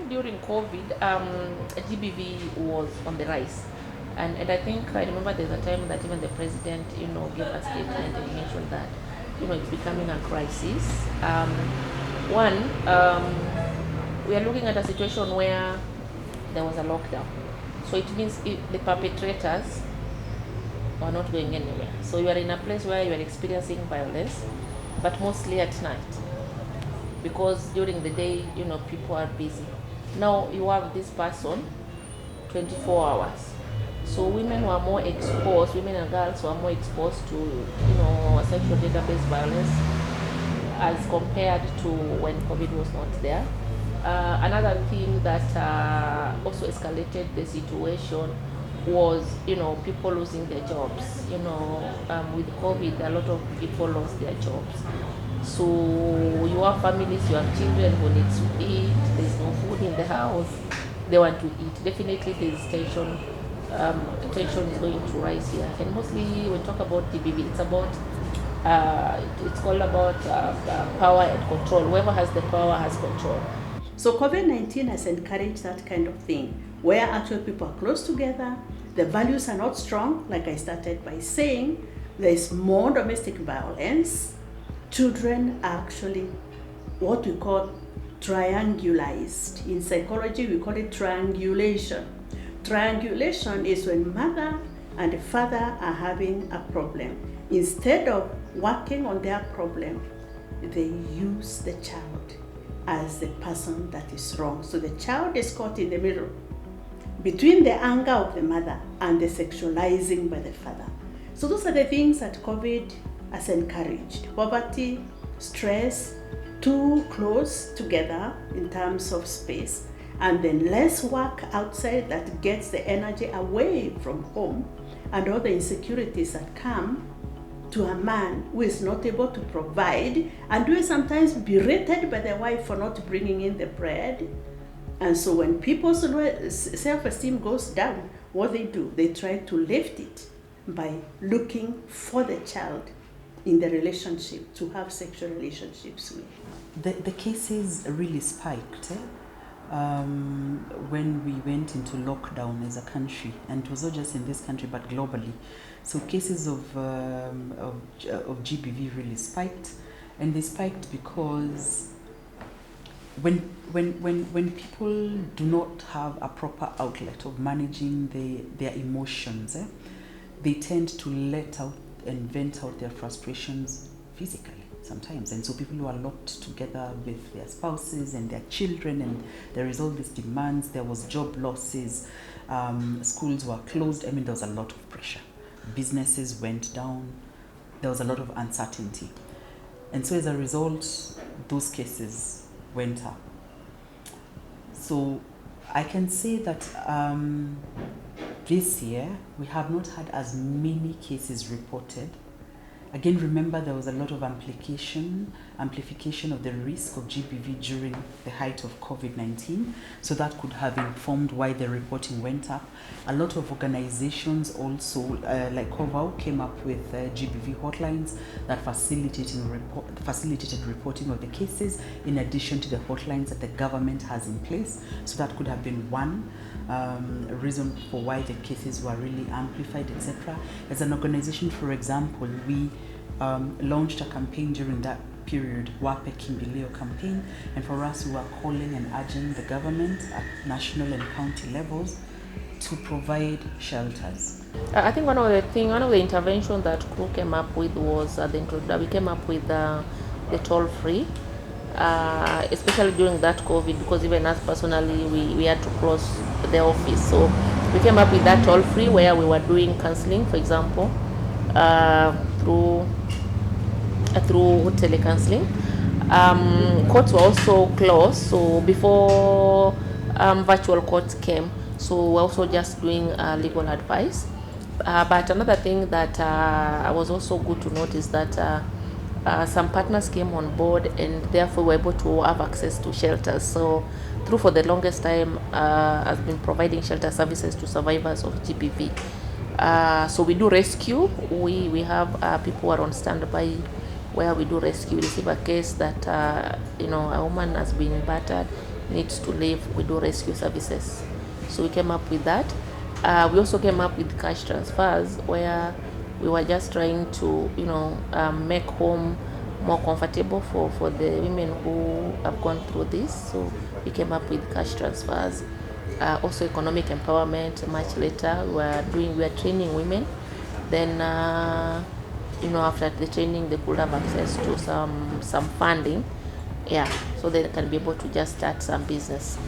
think during COVID, GBV was on the rise. And I think I remember there's a time that even the president, gave a statement and mentioned that, it's becoming a crisis. One, we are looking at a situation where there was a lockdown. So it means the perpetrators are not going anywhere. So you are in a place where you are experiencing violence, but mostly at night. Because during the day, people are busy. Now you have this person 24 hours. So women were more exposed, women and girls were more exposed to, sexual database violence as compared to when COVID was not there. Another thing that also escalated the situation was, people losing their jobs. With COVID, a lot of people lost their jobs. So you have families, you have children who need to eat, there's no food in the house, they want to eat. Definitely there's tension. Tension is going to rise here. And mostly when we talk about GBV, it's about it's all about power and control. Whoever has the power has control. So COVID-19 has encouraged that kind of thing, where actually people are close together, the values are not strong, like I started by saying, there's more domestic violence. Children are actually what we call triangulized. In psychology, we call it triangulation. Triangulation is when mother and father are having a problem. Instead of working on their problem, they use the child as the person that is wrong. So the child is caught in the middle between the anger of the mother and the sexualizing by the father. So those are the things that COVID has encouraged. Poverty, stress, too close together in terms of space, and then less work outside that gets the energy away from home, and all the insecurities that come to a man who is not able to provide and who is sometimes berated by the wife for not bringing in the bread. And so when people's self-esteem goes down, what they do, they try to lift it by looking for the child in the relationship to have sexual relationships with. The cases really spiked when we went into lockdown as a country, and it was not just in this country but globally. So cases of GBV really spiked, and they spiked because when people do not have a proper outlet of managing their emotions, they tend to let out and vent out their frustrations physically sometimes. And so people who are locked together with their spouses and their children, and there is all these demands, there was job losses, schools were closed. I mean, there was a lot of pressure. Businesses went down. There was a lot of uncertainty. And so as a result, those cases went up. So I can say that this year, we have not had as many cases reported. Again, remember there was a lot of amplification of the risk of GBV during the height of COVID-19. So that could have informed why the reporting went up. A lot of organizations also, like COVAW, came up with GBV hotlines that facilitated reporting of the cases, in addition to the hotlines that the government has in place. So that could have been one reason for why the cases were really amplified, etc. As an organization, for example, we launched a campaign during that period, Wape Kimbilio campaign, and for us, we were calling and urging the government at national and county levels to provide shelters. I think one of the interventions that CRAWN came up with was we came up with the toll-free, especially during that COVID, because even us personally, we had to close the office. So we came up with that toll-free where we were doing counseling, for example, through telecounseling. Courts were also closed, so before virtual courts came, so we're also just doing legal advice. But another thing that was also good to note is that some partners came on board, and therefore were able to have access to shelters. So CRAWN for the longest time has been providing shelter services to survivors of GBV. So we do rescue. We have people who are on standby where we do rescue. We receive a case that a woman has been battered needs to live, we do rescue services. So we came up with that. We also came up with cash transfers, where we were just trying to, make home more comfortable for the women who have gone through this. So we came up with cash transfers. Also economic empowerment. Much later, we are training women. Then after the training, they could have access to some funding, so they can be able to just start some business.